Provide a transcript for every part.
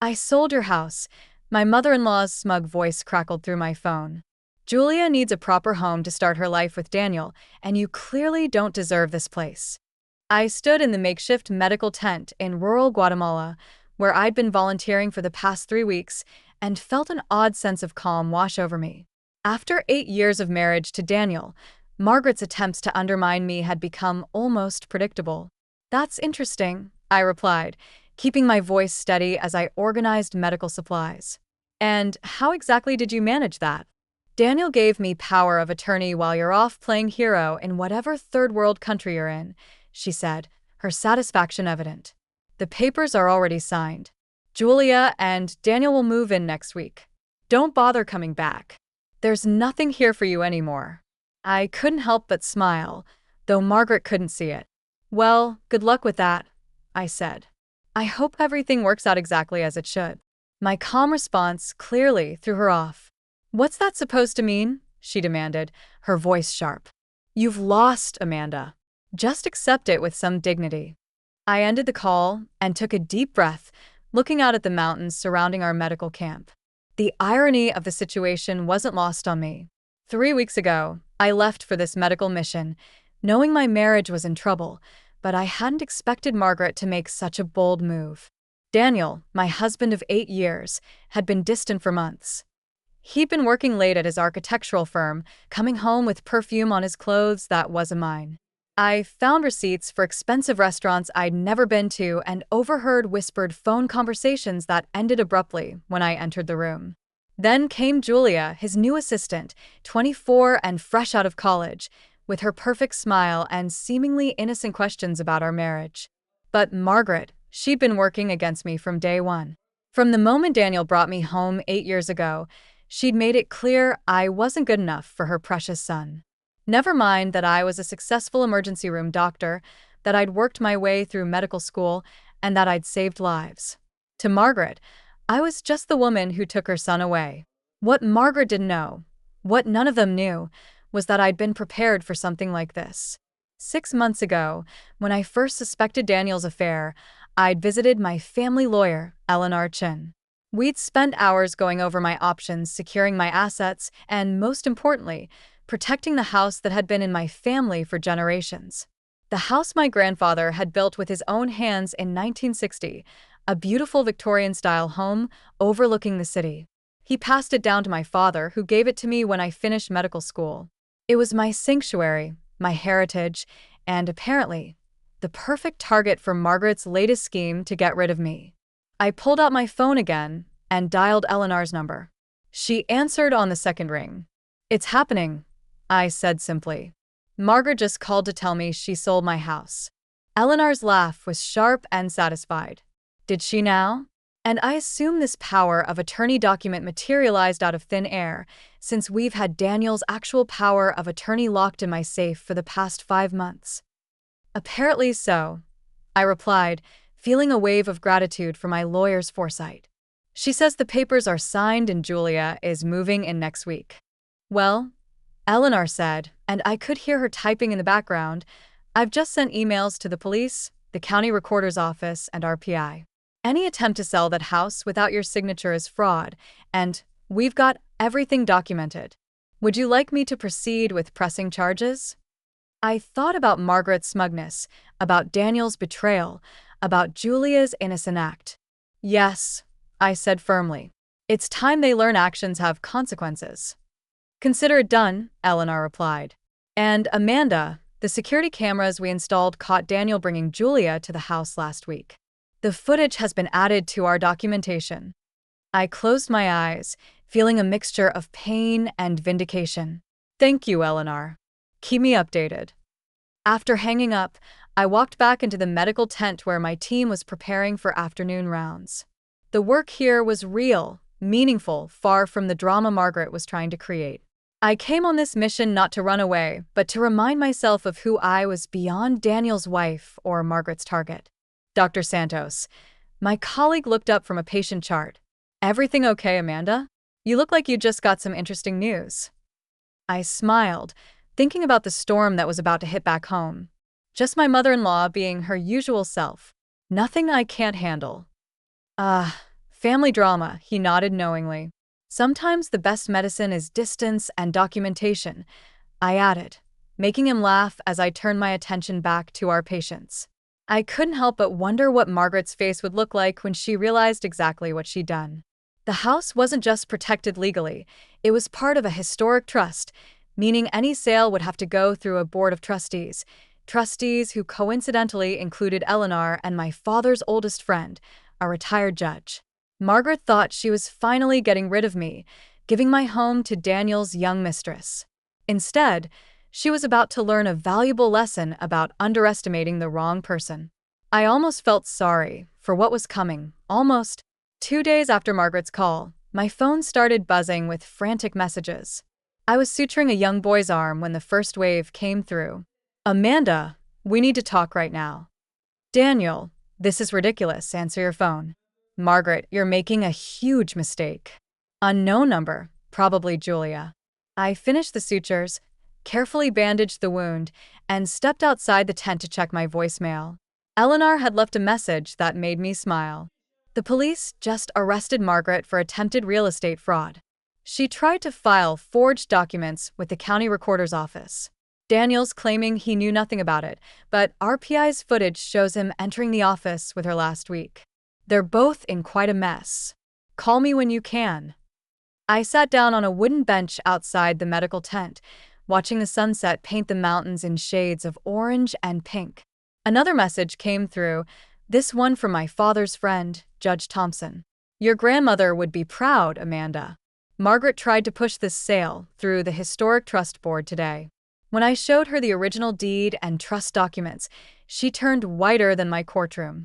I sold your house. My mother-in-law's smug voice crackled through my phone. Julia needs a proper home to start her life with Daniel, and you clearly don't deserve this place. I stood in the makeshift medical tent in rural Guatemala, where I'd been volunteering for the past 3 weeks, and felt an odd sense of calm wash over me. After 8 years of marriage to Daniel, Margaret's attempts to undermine me had become almost predictable. That's interesting, I replied, keeping my voice steady as I organized medical supplies. And how exactly did you manage that? Daniel gave me power of attorney while you're off playing hero in whatever third world country you're in, she said, her satisfaction evident. The papers are already signed. Julia and Daniel will move in next week. Don't bother coming back. There's nothing here for you anymore. I couldn't help but smile, though Margaret couldn't see it. Well, good luck with that, I said. I hope everything works out exactly as it should. My calm response clearly threw her off. What's that supposed to mean? She demanded, her voice sharp. You've lost, Amanda. Just accept it with some dignity. I ended the call and took a deep breath, looking out at the mountains surrounding our medical camp. The irony of the situation wasn't lost on me. 3 weeks ago, I left for this medical mission, knowing my marriage was in trouble, but I hadn't expected Margaret to make such a bold move. Daniel, my husband of 8 years, had been distant for months. He'd been working late at his architectural firm, coming home with perfume on his clothes that wasn't mine. I found receipts for expensive restaurants I'd never been to and overheard whispered phone conversations that ended abruptly when I entered the room. Then came Julia, his new assistant, 24 and fresh out of college, with her perfect smile and seemingly innocent questions about our marriage. But Margaret, she'd been working against me from day one. From the moment Daniel brought me home 8 years ago, she'd made it clear I wasn't good enough for her precious son. Never mind that I was a successful emergency room doctor, that I'd worked my way through medical school, and that I'd saved lives. To Margaret, I was just the woman who took her son away. What Margaret didn't know, what none of them knew, was that I'd been prepared for something like this. 6 months ago, when I first suspected Daniel's affair, I'd visited my family lawyer, Eleanor Chin. We'd spent hours going over my options, securing my assets, and, most importantly, protecting the house that had been in my family for generations. The house my grandfather had built with his own hands in 1960, a beautiful Victorian-style home overlooking the city. He passed it down to my father, who gave it to me when I finished medical school. It was my sanctuary, my heritage, and apparently, the perfect target for Margaret's latest scheme to get rid of me. I pulled out my phone again and dialed Eleanor's number. She answered on the second ring. It's happening, I said simply. Margaret just called to tell me she sold my house. Eleanor's laugh was sharp and satisfied. Did she now? And I assume this power of attorney document materialized out of thin air, since we've had Daniel's actual power of attorney locked in my safe for the past 5 months. Apparently so, I replied, feeling a wave of gratitude for my lawyer's foresight. She says the papers are signed and Julia is moving in next week. Well, Eleanor said, and I could hear her typing in the background, I've just sent emails to the police, the county recorder's office, and RPI. Any attempt to sell that house without your signature is fraud, and we've got everything documented. Would you like me to proceed with pressing charges? I thought about Margaret's smugness, about Daniel's betrayal, about Julia's innocent act. Yes, I said firmly. It's time they learn actions have consequences. Consider it done, Eleanor replied. And Amanda, the security cameras we installed caught Daniel bringing Julia to the house last week. The footage has been added to our documentation. I closed my eyes, feeling a mixture of pain and vindication. Thank you, Eleanor. Keep me updated. After hanging up, I walked back into the medical tent where my team was preparing for afternoon rounds. The work here was real, meaningful, far from the drama Margaret was trying to create. I came on this mission not to run away, but to remind myself of who I was beyond Daniel's wife or Margaret's target. Dr. Santos. My colleague looked up from a patient chart. Everything okay, Amanda? You look like you just got some interesting news. I smiled, thinking about the storm that was about to hit back home. Just my mother-in-law being her usual self. Nothing I can't handle. Family drama, he nodded knowingly. Sometimes the best medicine is distance and documentation, I added, making him laugh as I turned my attention back to our patients. I couldn't help but wonder what Margaret's face would look like when she realized exactly what she'd done. The house wasn't just protected legally, it was part of a historic trust, meaning any sale would have to go through a board of trustees. Trustees who coincidentally included Eleanor and my father's oldest friend, a retired judge. Margaret thought she was finally getting rid of me, giving my home to Daniel's young mistress. Instead, she was about to learn a valuable lesson about underestimating the wrong person. I almost felt sorry for what was coming, almost. 2 days after Margaret's call, my phone started buzzing with frantic messages. I was suturing a young boy's arm when the first wave came through. Amanda, we need to talk right now. Daniel, this is ridiculous, answer your phone. Margaret, you're making a huge mistake. Unknown number, probably Julia. I finished the sutures, carefully bandaged the wound, and stepped outside the tent to check my voicemail. Eleanor had left a message that made me smile. The police just arrested Margaret for attempted real estate fraud. She tried to file forged documents with the county recorder's office. Daniel's claiming he knew nothing about it, but RPI's footage shows him entering the office with her last week. They're both in quite a mess. Call me when you can. I sat down on a wooden bench outside the medical tent, watching the sunset paint the mountains in shades of orange and pink. Another message came through, this one from my father's friend, Judge Thompson. Your grandmother would be proud, Amanda. Margaret tried to push this sale through the Historic Trust Board today. When I showed her the original deed and trust documents, she turned whiter than my courtroom.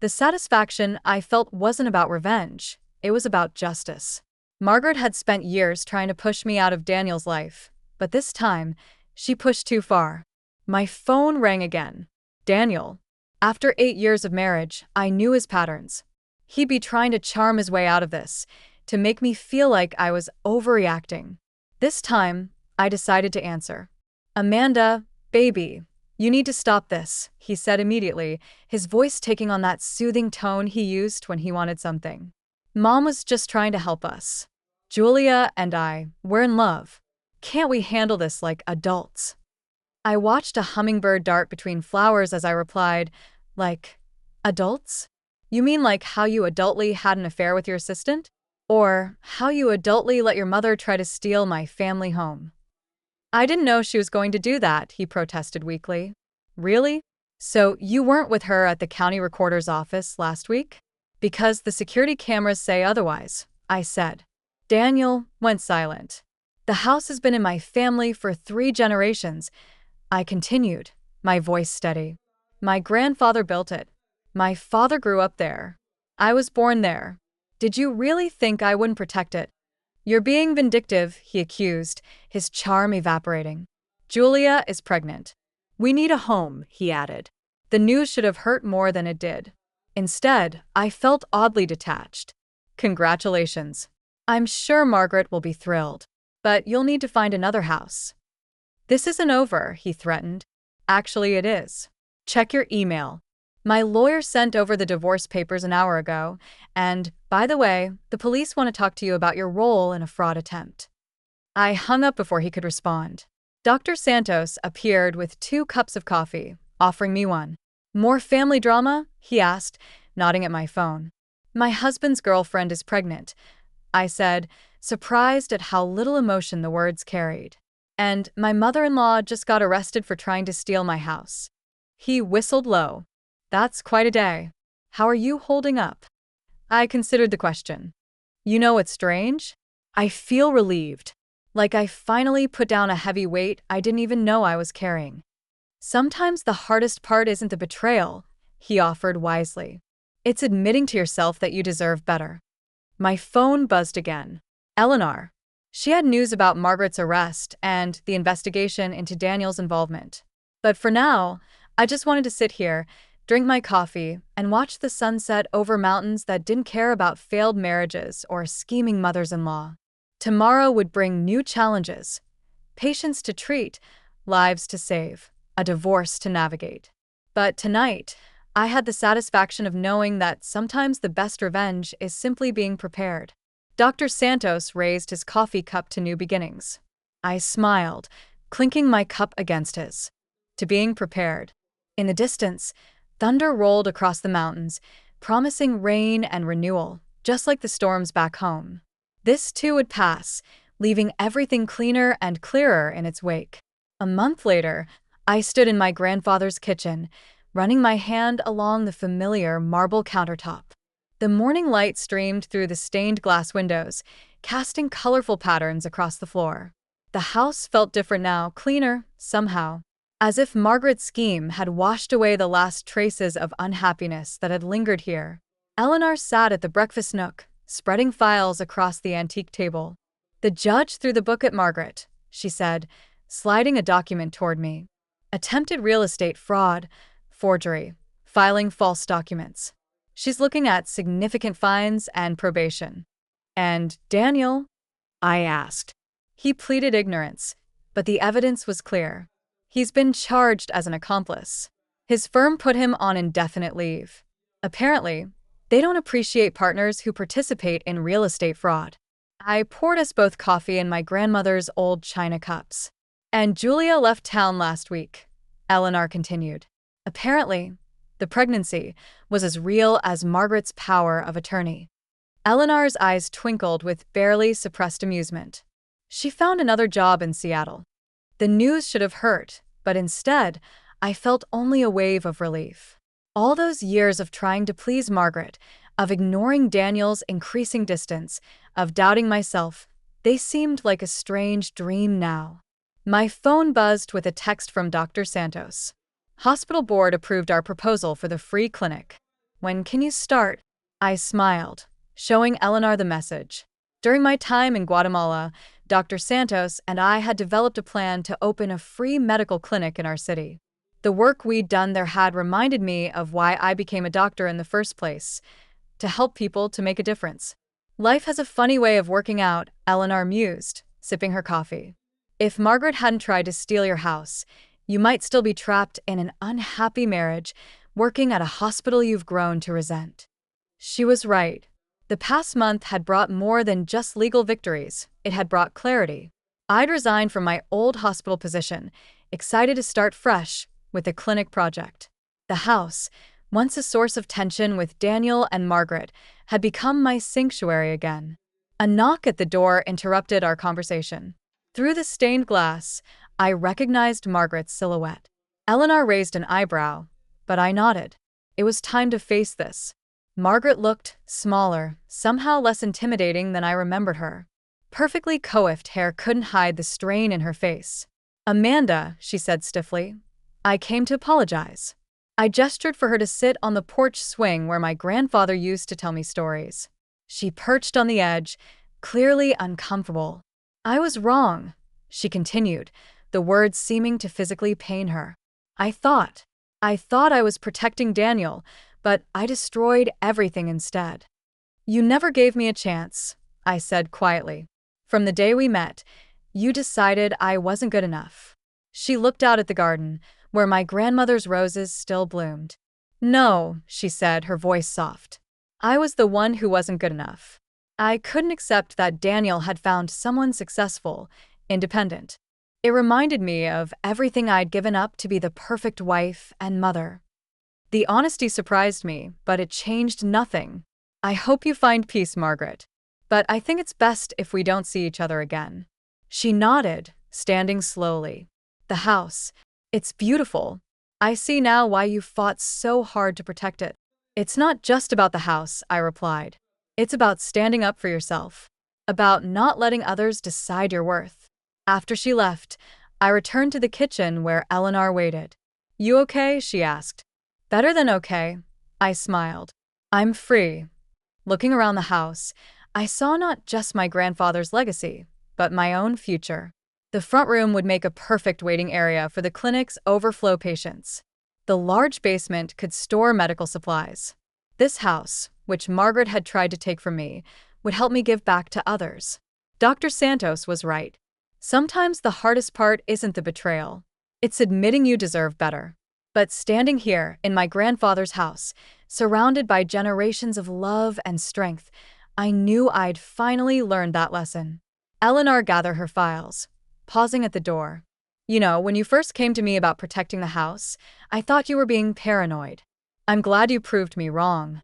The satisfaction I felt wasn't about revenge, it was about justice. Margaret had spent years trying to push me out of Daniel's life, but this time, she pushed too far. My phone rang again. Daniel. After 8 years of marriage, I knew his patterns. He'd be trying to charm his way out of this, to make me feel like I was overreacting. This time, I decided to answer. Amanda, baby, you need to stop this, he said immediately, his voice taking on that soothing tone he used when he wanted something. Mom was just trying to help us. Julia and I, we're in love. Can't we handle this like adults? I watched a hummingbird dart between flowers as I replied, like, adults? You mean like how you adultly had an affair with your assistant? Or how you adultly let your mother try to steal my family home? I didn't know she was going to do that, he protested weakly. Really? So you weren't with her at the county recorder's office last week? Because the security cameras say otherwise, I said. Daniel went silent. The house has been in my family for 3 generations, I continued, my voice steady. My grandfather built it. My father grew up there. I was born there. Did you really think I wouldn't protect it? You're being vindictive, he accused, his charm evaporating. Julia is pregnant. We need a home, he added. The news should have hurt more than it did. Instead, I felt oddly detached. Congratulations. I'm sure Margaret will be thrilled. But you'll need to find another house. This isn't over, he threatened. Actually, it is. Check your email. My lawyer sent over the divorce papers an hour ago, and, by the way, the police want to talk to you about your role in a fraud attempt. I hung up before he could respond. Dr. Santos appeared with 2 cups of coffee, offering me one. More family drama? He asked, nodding at my phone. My husband's girlfriend is pregnant, I said, surprised at how little emotion the words carried. And my mother-in-law just got arrested for trying to steal my house. He whistled low. That's quite a day. How are you holding up? I considered the question. You know what's strange? I feel relieved. Like I finally put down a heavy weight I didn't even know I was carrying. Sometimes the hardest part isn't the betrayal, he offered wisely. It's admitting to yourself that you deserve better. My phone buzzed again. Eleanor. She had news about Margaret's arrest and the investigation into Daniel's involvement. But for now, I just wanted to sit here, drink my coffee, and watch the sunset over mountains that didn't care about failed marriages or scheming mothers-in-law. Tomorrow would bring new challenges, patients to treat, lives to save, a divorce to navigate. But tonight, I had the satisfaction of knowing that sometimes the best revenge is simply being prepared. Dr. Santos raised his coffee cup to new beginnings. I smiled, clinking my cup against his. To being prepared. In the distance, thunder rolled across the mountains, promising rain and renewal, just like the storms back home. This too would pass, leaving everything cleaner and clearer in its wake. A month later, I stood in my grandfather's kitchen, running my hand along the familiar marble countertop. The morning light streamed through the stained glass windows, casting colorful patterns across the floor. The house felt different now, cleaner, somehow, as if Margaret's scheme had washed away the last traces of unhappiness that had lingered here. Eleanor sat at the breakfast nook, spreading files across the antique table. "The judge threw the book at Margaret," she said, sliding a document toward me. "Attempted real estate fraud, forgery, filing false documents. She's looking at significant fines and probation." "And Daniel?" I asked. He pleaded ignorance, but the evidence was clear. He's been charged as an accomplice. His firm put him on indefinite leave. Apparently, they don't appreciate partners who participate in real estate fraud. I poured us both coffee in my grandmother's old china cups. "And Julia left town last week," Eleanor continued. "Apparently, the pregnancy was as real as Margaret's power of attorney." Eleanor's eyes twinkled with barely suppressed amusement. "She found another job in Seattle." The news should have hurt, but instead, I felt only a wave of relief. All those years of trying to please Margaret, of ignoring Daniel's increasing distance, of doubting myself, they seemed like a strange dream now. My phone buzzed with a text from Dr. Santos. "Hospital board approved our proposal for the free clinic. When can you start?" I smiled, showing Eleanor the message. During my time in Guatemala, Dr. Santos and I had developed a plan to open a free medical clinic in our city. The work we'd done there had reminded me of why I became a doctor in the first place, to help people, to make a difference. "Life has a funny way of working out," Eleanor mused, sipping her coffee. "If Margaret hadn't tried to steal your house, you might still be trapped in an unhappy marriage, working at a hospital you've grown to resent." She was right. The past month had brought more than just legal victories, it had brought clarity. I'd resigned from my old hospital position, excited to start fresh with the clinic project. The house, once a source of tension with Daniel and Margaret, had become my sanctuary again. A knock at the door interrupted our conversation. Through the stained glass, I recognized Margaret's silhouette. Eleanor raised an eyebrow, but I nodded. It was time to face this. Margaret looked smaller, somehow less intimidating than I remembered her. Perfectly coiffed hair couldn't hide the strain in her face. "Amanda," she said stiffly, "I came to apologize." I gestured for her to sit on the porch swing where my grandfather used to tell me stories. She perched on the edge, clearly uncomfortable. "I was wrong," she continued, the words seeming to physically pain her. I thought I was protecting Daniel, but I destroyed everything instead." "You never gave me a chance," I said quietly. "From the day we met, you decided I wasn't good enough." She looked out at the garden, where my grandmother's roses still bloomed. "No," she said, her voice soft. "I was the one who wasn't good enough. I couldn't accept that Daniel had found someone successful, independent. It reminded me of everything I'd given up to be the perfect wife and mother." The honesty surprised me, but it changed nothing. "I hope you find peace, Margaret. But I think it's best if we don't see each other again." She nodded, standing slowly. "The house. It's beautiful. I see now why you fought so hard to protect it." "It's not just about the house," I replied. "It's about standing up for yourself. About not letting others decide your worth." After she left, I returned to the kitchen where Eleanor waited. "You okay?" she asked. "Better than okay," I smiled. "I'm free." Looking around the house, I saw not just my grandfather's legacy, but my own future. The front room would make a perfect waiting area for the clinic's overflow patients. The large basement could store medical supplies. This house, which Margaret had tried to take from me, would help me give back to others. Dr. Santos was right. Sometimes the hardest part isn't the betrayal. It's admitting you deserve better. But standing here in my grandfather's house, surrounded by generations of love and strength, I knew I'd finally learned that lesson. Eleanor gathered her files, pausing at the door. You know, when you first came to me about protecting the house, I thought you were being paranoid. I'm glad you proved me wrong.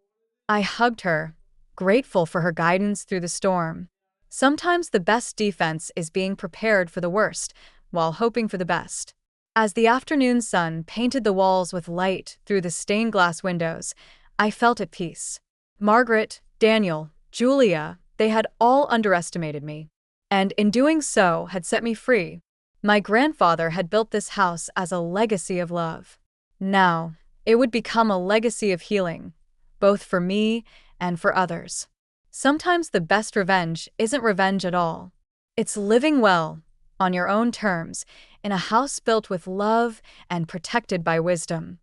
I hugged her, grateful for her guidance through the storm. Sometimes the best defense is being prepared for the worst, while hoping for the best. As the afternoon sun painted the walls with light through the stained glass windows, I felt at peace. Margaret, Daniel, Julia, they had all underestimated me, and in doing so had set me free. My grandfather had built this house as a legacy of love. Now, it would become a legacy of healing, both for me and for others. Sometimes the best revenge isn't revenge at all. It's living well, on your own terms, in a house built with love and protected by wisdom.